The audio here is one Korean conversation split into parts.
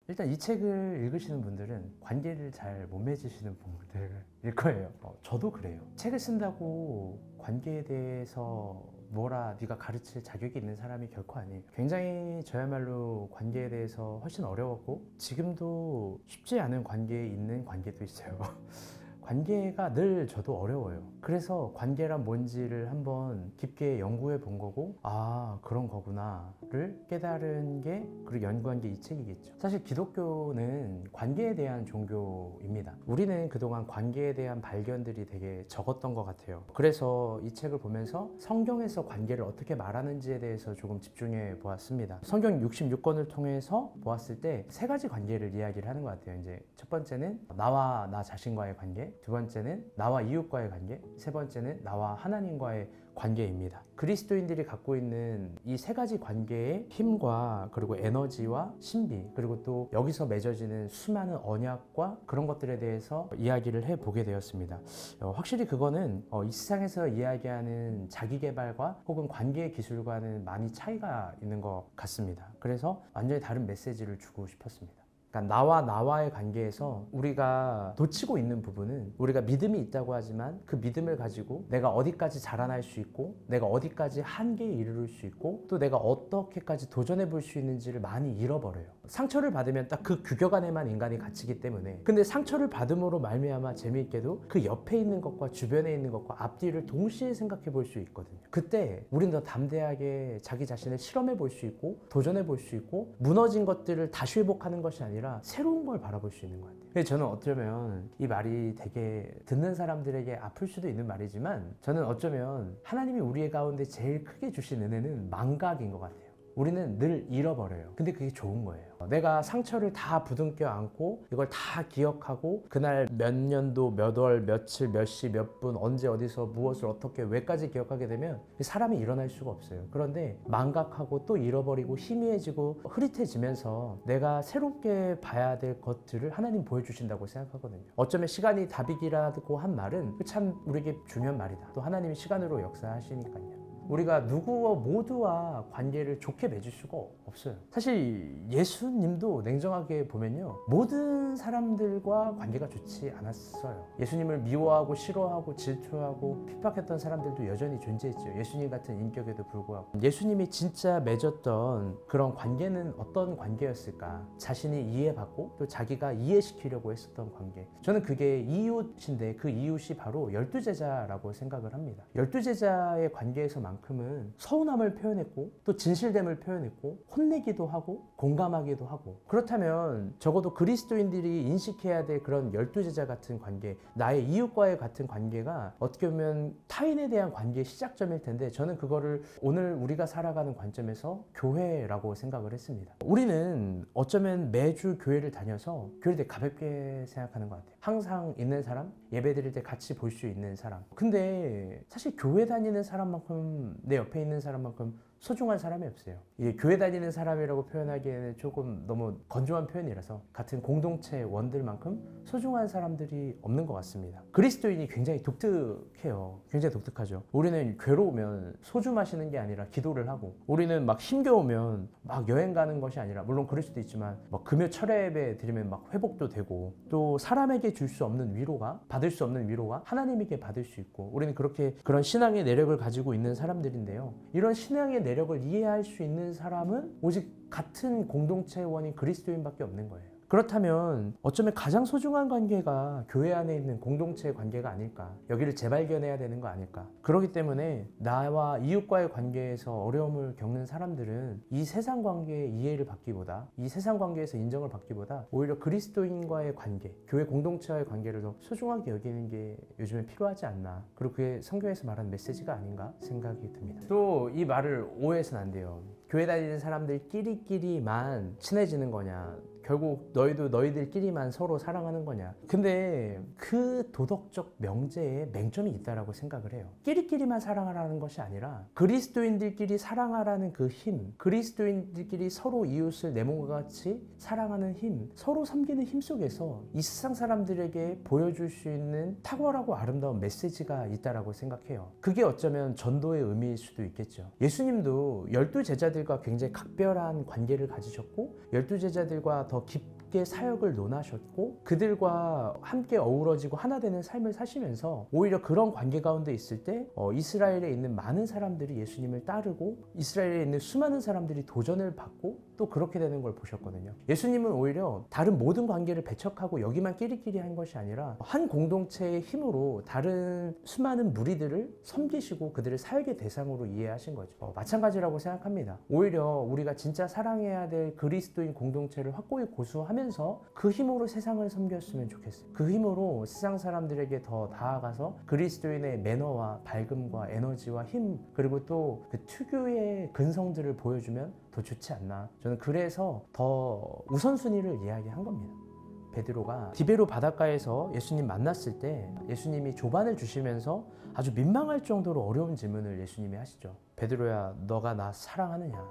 일단 이 책을 읽으시는 분들은 관계를 잘 못 맺으시는 분들일 거예요. 저도 그래요. 책을 쓴다고 관계에 대해서 뭐라 네가 가르칠 자격이 있는 사람이 결코 아니에요. 굉장히 저야말로 관계에 대해서 훨씬 어려웠고 지금도 쉽지 않은 관계에 있는 관계도 있어요. 관계가 늘 저도 어려워요. 그래서 관계란 뭔지를 한번 깊게 연구해 본 거고, 아, 그런 거구나를 깨달은 게, 그리고 연구한 게 이 책이겠죠. 사실 기독교는 관계에 대한 종교입니다. 우리는 그동안 관계에 대한 발견들이 되게 적었던 것 같아요. 그래서 이 책을 보면서 성경에서 관계를 어떻게 말하는지에 대해서 조금 집중해 보았습니다. 성경 66권을 통해서 보았을 때 세 가지 관계를 이야기를 하는 것 같아요. 이제 첫 번째는 나와 나 자신과의 관계, 두 번째는 나와 이웃과의 관계, 세 번째는 나와 하나님과의 관계입니다. 그리스도인들이 갖고 있는 이 세 가지 관계의 힘과 그리고 에너지와 신비, 그리고 또 여기서 맺어지는 수많은 언약과 그런 것들에 대해서 이야기를 해보게 되었습니다. 확실히 그거는 이 세상에서 이야기하는 자기계발과 혹은 관계 기술과는 많이 차이가 있는 것 같습니다. 그래서 완전히 다른 메시지를 주고 싶었습니다. 그러니까 나와 나와의 관계에서 우리가 놓치고 있는 부분은, 우리가 믿음이 있다고 하지만 그 믿음을 가지고 내가 어디까지 자라날 수 있고 내가 어디까지 한계에 이르를 수 있고 또 내가 어떻게까지 도전해 볼 수 있는지를 많이 잃어버려요. 상처를 받으면 딱 그 규격 안에만 인간이 갇히기 때문에, 근데 상처를 받음으로 말미암아 재미있게도 그 옆에 있는 것과 주변에 있는 것과 앞뒤를 동시에 생각해 볼 수 있거든요. 그때 우린 더 담대하게 자기 자신을 실험해 볼 수 있고 도전해 볼 수 있고 무너진 것들을 다시 회복하는 것이 아니라 새로운 걸 바라볼 수 있는 것 같아요. 그래서 저는 어쩌면 이 말이 되게 듣는 사람들에게 아플 수도 있는 말이지만, 저는 어쩌면 하나님이 우리 가운데 제일 크게 주신 은혜는 망각인 것 같아요. 우리는 늘 잃어버려요. 근데 그게 좋은 거예요. 내가 상처를 다 부둥켜 안고 이걸 다 기억하고 그날 몇 년도 몇 월 며칠 몇 시 몇 분 언제 어디서 무엇을 어떻게 왜까지 기억하게 되면 사람이 일어날 수가 없어요. 그런데 망각하고 또 잃어버리고 희미해지고 흐릿해지면서 내가 새롭게 봐야 될 것들을 하나님 보여주신다고 생각하거든요. 어쩌면 시간이 답이기라고 한 말은 참 우리에게 중요한 말이다. 또 하나님이 시간으로 역사하시니까요. 우리가 누구와 모두와 관계를 좋게 맺을 수가 없어요. 사실 예수님도 냉정하게 보면요, 모든 사람들과 관계가 좋지 않았어요. 예수님을 미워하고 싫어하고 질투하고 핍박했던 사람들도 여전히 존재했죠. 예수님 같은 인격에도 불구하고. 예수님이 진짜 맺었던 그런 관계는 어떤 관계였을까? 자신이 이해받고 또 자기가 이해시키려고 했었던 관계. 저는 그게 이웃인데 그 이웃이 바로 12제자라고 생각을 합니다. 12제자의 관계에서만큼은 서운함을 표현했고 또 진실됨을 표현했고 혼내기도 하고 공감하기도 하고, 그렇다면 적어도 그리스도인들이 인식해야 될 그런 12제자 같은 관계, 나의 이웃과의 같은 관계가 어떻게 보면 타인에 대한 관계의 시작점일 텐데, 저는 그거를 오늘 우리가 살아가는 관점에서 교회라고 생각을 했습니다. 우리는 어쩌면 매주 교회를 다녀서 교회를 되게 가볍게 생각하는 것 같아요. 항상 있는 사람, 예배 드릴 때 같이 볼 수 있는 사람. 근데 사실 교회 다니는 사람만큼, 내 옆에 있는 사람만큼 소중한 사람이 없어요. 이게 교회 다니는 사람이라고 표현하기에는 조금 너무 건조한 표현이라서 같은 공동체 원들만큼 소중한 사람들이 없는 것 같습니다. 그리스도인이 굉장히 독특해요. 굉장히 독특하죠. 우리는 괴로우면 소주 마시는 게 아니라 기도를 하고, 우리는 막 힘겨우면 막 여행 가는 것이 아니라, 물론 그럴 수도 있지만 막 금요 철야 예배 드리면 막 회복도 되고, 또 사람에게 줄 수 없는 위로가, 받을 수 없는 위로가 하나님에게 받을 수 있고, 우리는 그렇게 그런 신앙의 내력을 가지고 있는 사람들인데요. 이런 신앙의 내력을 이해할 수 있는 사람은 오직 같은 공동체원인 그리스도인밖에 없는 거예요. 그렇다면 어쩌면 가장 소중한 관계가 교회 안에 있는 공동체의 관계가 아닐까, 여기를 재발견해야 되는 거 아닐까. 그렇기 때문에 나와 이웃과의 관계에서 어려움을 겪는 사람들은 이 세상 관계의 이해를 받기보다, 이 세상 관계에서 인정을 받기보다 오히려 그리스도인과의 관계, 교회 공동체와의 관계를 더 소중하게 여기는 게 요즘에 필요하지 않나, 그리고 그게 성경에서 말하는 메시지가 아닌가 생각이 듭니다. 또 이 말을 오해해서는 안 돼요. 교회 다니는 사람들끼리만 친해지는 거냐, 결국 너희도 너희들끼리만 서로 사랑하는 거냐. 근데 그 도덕적 명제에 맹점이 있다라고 생각을 해요. 끼리끼리만 사랑하라는 것이 아니라 그리스도인들끼리 사랑하라는 그 힘, 그리스도인들끼리 서로 이웃을 내 몸과 같이 사랑하는 힘, 서로 섬기는 힘 속에서 이 세상 사람들에게 보여줄 수 있는 탁월하고 아름다운 메시지가 있다라고 생각해요. 그게 어쩌면 전도의 의미일 수도 있겠죠. 예수님도 12제자들과 굉장히 각별한 관계를 가지셨고 12제자들과 더 깊게 함께 사역을 논하셨고 그들과 함께 어우러지고 하나 되는 삶을 사시면서 오히려 그런 관계 가운데 있을 때 이스라엘에 있는 많은 사람들이 예수님을 따르고 이스라엘에 있는 수많은 사람들이 도전을 받고 또 그렇게 되는 걸 보셨거든요. 예수님은 오히려 다른 모든 관계를 배척하고 여기만 끼리끼리 한 것이 아니라 한 공동체의 힘으로 다른 수많은 무리들을 섬기시고 그들을 사역의 대상으로 이해하신 거죠. 마찬가지라고 생각합니다. 오히려 우리가 진짜 사랑해야 될 그리스도인 공동체를 확고히 고수하면서 그 힘으로 세상을 섬겼으면 좋겠어요. 그 힘으로 세상 사람들에게 더 나아가서 그리스도인의 매너와 밝음과 에너지와 힘 그리고 또 그 특유의 근성들을 보여주면 더 좋지 않나. 저는 그래서 더 우선순위를 이야기한 겁니다. 베드로가 디베로 바닷가에서 예수님 만났을 때 예수님이 조반을 주시면서 아주 민망할 정도로 어려운 질문을 예수님이 하시죠. 베드로야, 너가 나 사랑하느냐?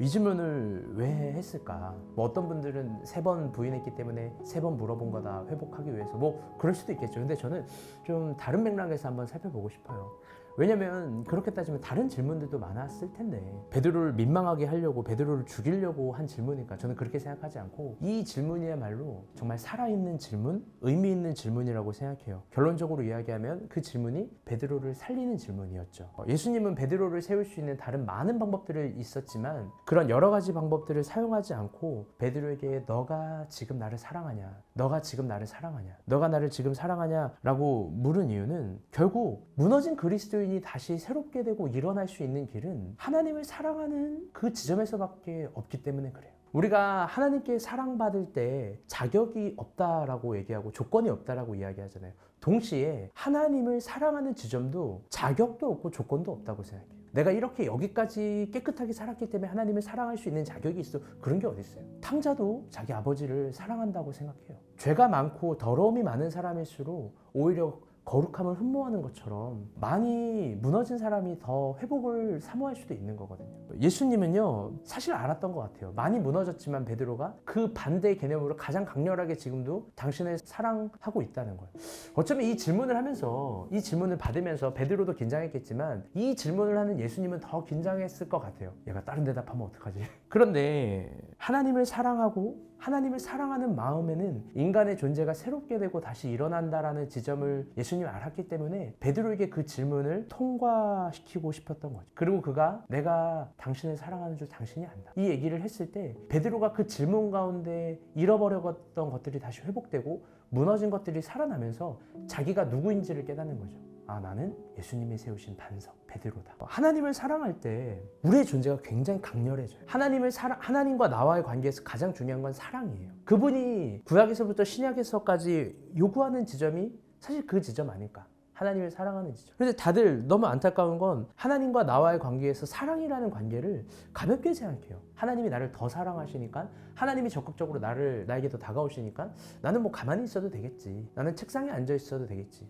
이 질문을 왜 했을까? 뭐 어떤 분들은 3번 부인했기 때문에 3번 물어본 거다, 회복하기 위해서. 뭐 그럴 수도 있겠죠. 근데 저는 좀 다른 맥락에서 한번 살펴보고 싶어요. 왜냐면 그렇게 따지면 다른 질문들도 많았을 텐데 베드로를 민망하게 하려고 베드로를 죽이려고 한 질문이니까 저는 그렇게 생각하지 않고 이 질문이야말로 정말 살아있는 질문, 의미 있는 질문이라고 생각해요. 결론적으로 이야기하면 그 질문이 베드로를 살리는 질문이었죠. 예수님은 베드로를 세울 수 있는 다른 많은 방법들이 있었지만 그런 여러 가지 방법들을 사용하지 않고 베드로에게 너가 지금 나를 사랑하냐? 너가 지금 나를 사랑하냐? 너가 나를 지금 사랑하냐? 라고 물은 이유는 결국 무너진 그리스도인이 다시 새롭게 되고 일어날 수 있는 길은 하나님을 사랑하는 그 지점에서밖에 없기 때문에 그래요. 우리가 하나님께 사랑받을 때 자격이 없다라고 얘기하고 조건이 없다라고 이야기하잖아요. 동시에 하나님을 사랑하는 지점도 자격도 없고 조건도 없다고 생각해요. 내가 이렇게 여기까지 깨끗하게 살았기 때문에 하나님을 사랑할 수 있는 자격이 있어. 그런 게 어디 있어요? 탕자도 자기 아버지를 사랑한다고 생각해요. 죄가 많고 더러움이 많은 사람일수록 오히려 거룩함을 흠모하는 것처럼 많이 무너진 사람이 더 회복을 사모할 수도 있는 거거든요. 예수님은요 사실 알았던 것 같아요. 많이 무너졌지만 베드로가 그 반대의 개념으로 가장 강렬하게 지금도 당신을 사랑하고 있다는 거예요. 어쩌면 이 질문을 하면서 이 질문을 받으면서 베드로도 긴장했겠지만 이 질문을 하는 예수님은 더 긴장했을 것 같아요. 얘가 다른 대답하면 어떡하지? 그런데 하나님을 사랑하고 하나님을 사랑하는 마음에는 인간의 존재가 새롭게 되고 다시 일어난다라는 지점을 예수님이 알았기 때문에 베드로에게 그 질문을 통과시키고 싶었던 거죠. 그리고 그가 내가 당신을 사랑하는 줄 당신이 안다. 이 얘기를 했을 때 베드로가 그 질문 가운데 잃어버렸던 것들이 다시 회복되고 무너진 것들이 살아나면서 자기가 누구인지를 깨닫는 거죠. 아, 나는 예수님이 세우신 반석 베드로다. 하나님을 사랑할 때 우리의 존재가 굉장히 강렬해져요. 하나님과 나와의 관계에서 가장 중요한 건 사랑이에요. 그분이 구약에서부터 신약에서까지 요구하는 지점이 사실 그 지점 아닐까? 하나님을 사랑하는 지점. 그런데 다들 너무 안타까운 건 하나님과 나와의 관계에서 사랑이라는 관계를 가볍게 생각해요. 하나님이 나를 더 사랑하시니까, 하나님이 적극적으로 나에게 더 다가오시니까 나는 뭐 가만히 있어도 되겠지. 나는 책상에 앉아 있어도 되겠지.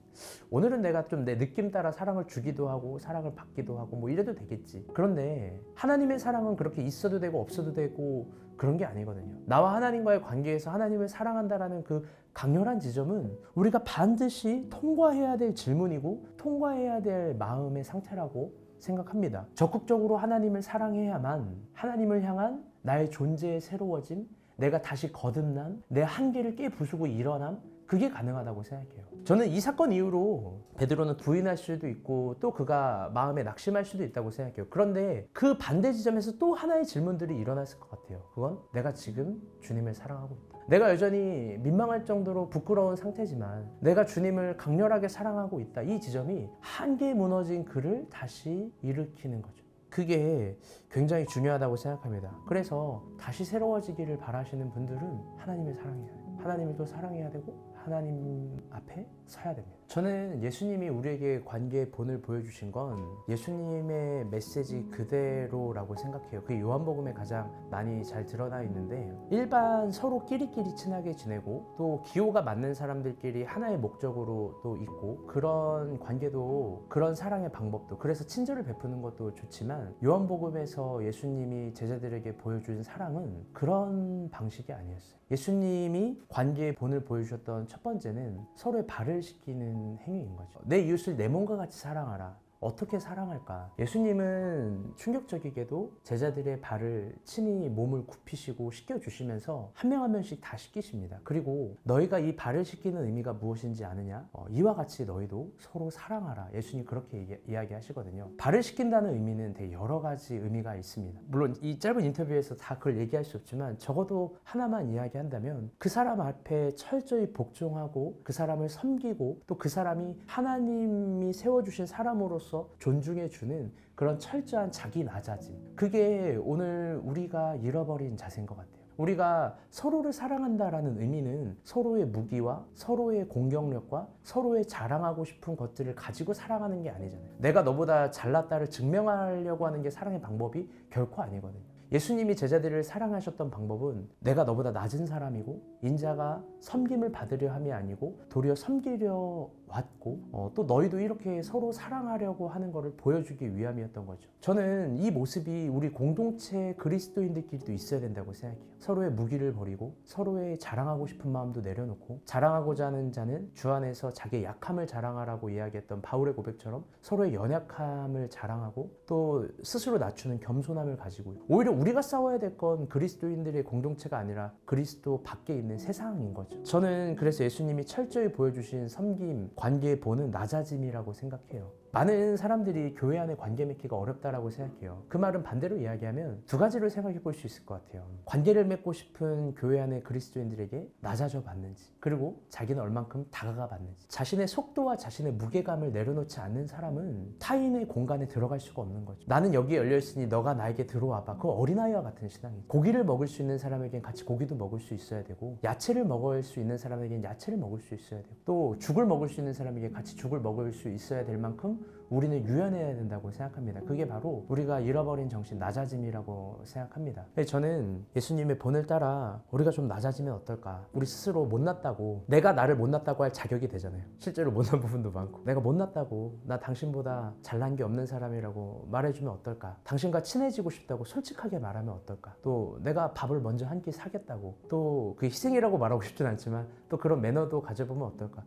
오늘은 내가 좀 내 느낌 따라 사랑을 주기도 하고 사랑을 받기도 하고 뭐 이래도 되겠지. 그런데 하나님의 사랑은 그렇게 있어도 되고 없어도 되고 그런 게 아니거든요. 나와 하나님과의 관계에서 하나님을 사랑한다라는 그 강렬한 지점은 우리가 반드시 통과해야 될 질문이고 통과해야 될 마음의 상태라고 생각합니다. 적극적으로 하나님을 사랑해야만 하나님을 향한 나의 존재의 새로워짐, 내가 다시 거듭남, 내 한계를 깨부수고 일어남, 그게 가능하다고 생각해요. 저는 이 사건 이후로 베드로는 부인할 수도 있고 또 그가 마음에 낙심할 수도 있다고 생각해요. 그런데 그 반대 지점에서 또 하나의 질문들이 일어났을 것 같아요. 그건 내가 지금 주님을 사랑하고 있다. 내가 여전히 민망할 정도로 부끄러운 상태지만 내가 주님을 강렬하게 사랑하고 있다. 이 지점이 한계 무너진 그를 다시 일으키는 거죠. 그게 굉장히 중요하다고 생각합니다. 그래서 다시 새로워지기를 바라시는 분들은 하나님을 사랑해야 돼요. 하나님을 또 사랑해야 되고 하나님 앞에 서야 됩니다. 저는 예수님이 우리에게 관계의 본을 보여주신 건 예수님의 메시지 그대로라고 생각해요. 그게 요한복음에 가장 많이 잘 드러나 있는데 일반 서로 끼리끼리 친하게 지내고 또 기호가 맞는 사람들끼리 하나의 목적으로 또 있고 그런 관계도 그런 사랑의 방법도 그래서 친절을 베푸는 것도 좋지만 요한복음에서 예수님이 제자들에게 보여준 사랑은 그런 방식이 아니었어요. 예수님이 관계의 본을 보여주셨던 첫 번째는 서로의 발을 씻기는 행위인 거죠. 내 이웃을 내 몸과 같이 사랑하라. 어떻게 사랑할까? 예수님은 충격적이게도 제자들의 발을 친히 몸을 굽히시고 씻겨주시면서 한 명 한 명씩 다 씻기십니다. 그리고 너희가 이 발을 씻기는 의미가 무엇인지 아느냐? 이와 같이 너희도 서로 사랑하라. 예수님 그렇게 이야기하시거든요. 발을 씻긴다는 의미는 되게 여러 가지 의미가 있습니다. 물론 이 짧은 인터뷰에서 다 그걸 얘기할 수 없지만 적어도 하나만 이야기한다면 그 사람 앞에 철저히 복종하고 그 사람을 섬기고 또 그 사람이 하나님이 세워주신 사람으로서 존중해주는 그런 철저한 자기 낮아짐, 그게 오늘 우리가 잃어버린 자세인 것 같아요. 우리가 서로를 사랑한다라는 의미는 서로의 무기와 서로의 공격력과 서로의 자랑하고 싶은 것들을 가지고 사랑하는 게 아니잖아요. 내가 너보다 잘났다를 증명하려고 하는 게 사랑의 방법이 결코 아니거든요. 예수님이 제자들을 사랑하셨던 방법은 내가 너보다 낮은 사람이고 인자가 섬김을 받으려 함이 아니고 도리어 섬기려 왔고 또 너희도 이렇게 서로 사랑하려고 하는 것을 보여주기 위함이었던 거죠. 저는 이 모습이 우리 공동체 그리스도인들끼리도 있어야 된다고 생각해요. 서로의 무기를 버리고 서로의 자랑하고 싶은 마음도 내려놓고 자랑하고자 하는 자는 주 안에서 자기의 약함을 자랑하라고 이야기했던 바울의 고백처럼 서로의 연약함을 자랑하고 또 스스로 낮추는 겸손함을 가지고 오히려 우리가 싸워야 될 건 그리스도인들의 공동체가 아니라 그리스도 밖에 있는 세상인 거죠. 저는 그래서 예수님이 철저히 보여주신 섬김, 관계의 본은 낮아짐이라고 생각해요. 많은 사람들이 교회 안에 관계 맺기가 어렵다라고 생각해요. 그 말은 반대로 이야기하면 두 가지로 생각해 볼 수 있을 것 같아요. 관계를 맺고 싶은 교회 안의 그리스도인들에게 낮아져 봤는지, 그리고 자기는 얼만큼 다가가 봤는지. 자신의 속도와 자신의 무게감을 내려놓지 않는 사람은 타인의 공간에 들어갈 수가 없는 거죠. 나는 여기에 열려있으니 너가 나에게 들어와봐. 그거 어린아이와 같은 신앙이에요. 고기를 먹을 수 있는 사람에겐 같이 고기도 먹을 수 있어야 되고, 야채를 먹을 수 있는 사람에겐 야채를 먹을 수 있어야 되고, 또 죽을 먹을 수 있는 사람에게 같이 죽을 먹을 수 있어야 될 만큼 우리는 유연해야 된다고 생각합니다. 그게 바로 우리가 잃어버린 정신, 낮아짐이라고 생각합니다. 저는 예수님의 본을 따라 우리가 좀 낮아지면 어떨까? 우리 스스로 못났다고, 내가 나를 못났다고 할 자격이 되잖아요. 실제로 못난 부분도 많고, 내가 못났다고, 나 당신보다 잘난 게 없는 사람이라고 말해주면 어떨까? 당신과 친해지고 싶다고 솔직하게 말하면 어떨까? 또 내가 밥을 먼저 한 끼 사겠다고, 또 그게 희생이라고 말하고 싶진 않지만 또 그런 매너도 가져보면 어떨까?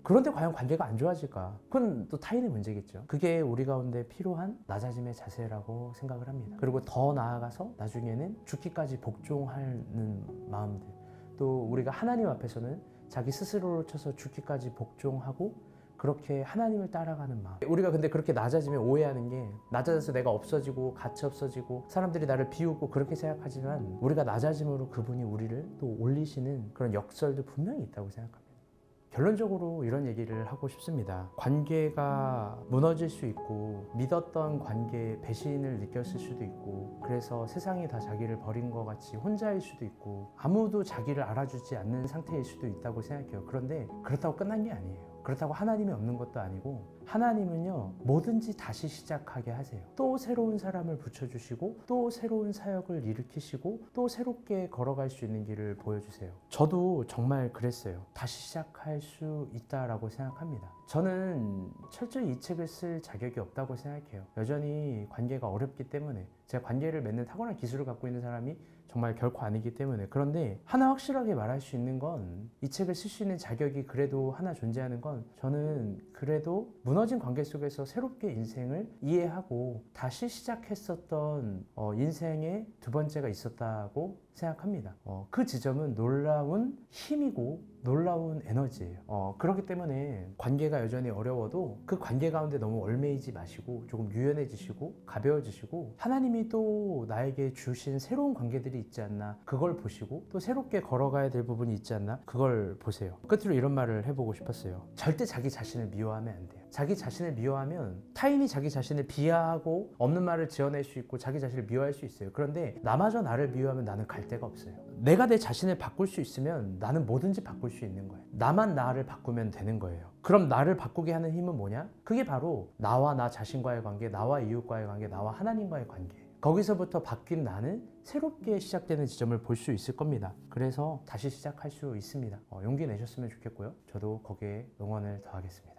그런데 과연 관계가 안 좋아질까? 그건 또 타인의 문제겠죠. 그게 우리 가운데 필요한 낮아짐의 자세라고 생각을 합니다. 그리고 더 나아가서 나중에는 죽기까지 복종하는 마음들, 또 우리가 하나님 앞에서는 자기 스스로를 쳐서 죽기까지 복종하고 그렇게 하나님을 따라가는 마음. 우리가 근데 그렇게 낮아지면 오해하는 게, 낮아져서 내가 없어지고 가치 없어지고 사람들이 나를 비웃고 그렇게 생각하지만 우리가 낮아짐으로 그분이 우리를 또 올리시는 그런 역설도 분명히 있다고 생각합니다. 결론적으로 이런 얘기를 하고 싶습니다. 관계가 무너질 수 있고, 믿었던 관계에 배신을 느꼈을 수도 있고, 그래서 세상이 다 자기를 버린 것 같이 혼자일 수도 있고, 아무도 자기를 알아주지 않는 상태일 수도 있다고 생각해요. 그런데 그렇다고 끝난 게 아니에요. 그렇다고 하나님이 없는 것도 아니고, 하나님은요 뭐든지 다시 시작하게 하세요. 또 새로운 사람을 붙여주시고, 또 새로운 사역을 일으키시고, 또 새롭게 걸어갈 수 있는 길을 보여주세요. 저도 정말 그랬어요. 다시 시작할 수 있다라고 생각합니다. 저는 철저히 이 책을 쓸 자격이 없다고 생각해요. 여전히 관계가 어렵기 때문에, 제가 관계를 맺는 탁월한 기술을 갖고 있는 사람이 정말 결코 아니기 때문에. 그런데 하나 확실하게 말할 수 있는 건, 이 책을 쓸 수 있는 자격이 그래도 하나 존재하는 건, 저는 그래도 무너진 관계 속에서 새롭게 인생을 이해하고 다시 시작했었던 인생의 두 번째가 있었다고 생각합니다. 그 지점은 놀라운 힘이고 놀라운 에너지예요. 그렇기 때문에 관계가 여전히 어려워도 그 관계 가운데 너무 얽매이지 마시고 조금 유연해지시고 가벼워지시고, 하나님이 또 나에게 주신 새로운 관계들이 있지 않나 그걸 보시고, 또 새롭게 걸어가야 될 부분이 있지 않나 그걸 보세요. 끝으로 이런 말을 해보고 싶었어요. 절대 자기 자신을 미워하면 안 돼요. 자기 자신을 미워하면 타인이 자기 자신을 비하하고 없는 말을 지어낼 수 있고 자기 자신을 미워할 수 있어요. 그런데 나마저 나를 미워하면 나는 갈 데가 없어요. 내가 내 자신을 바꿀 수 있으면 나는 뭐든지 바꿀 수 있는 거예요. 나만 나를 바꾸면 되는 거예요. 그럼 나를 바꾸게 하는 힘은 뭐냐? 그게 바로 나와 나 자신과의 관계, 나와 이웃과의 관계, 나와 하나님과의 관계. 거기서부터 바뀐 나는 새롭게 시작되는 지점을 볼 수 있을 겁니다. 그래서 다시 시작할 수 있습니다. 용기 내셨으면 좋겠고요. 저도 거기에 응원을 더하겠습니다.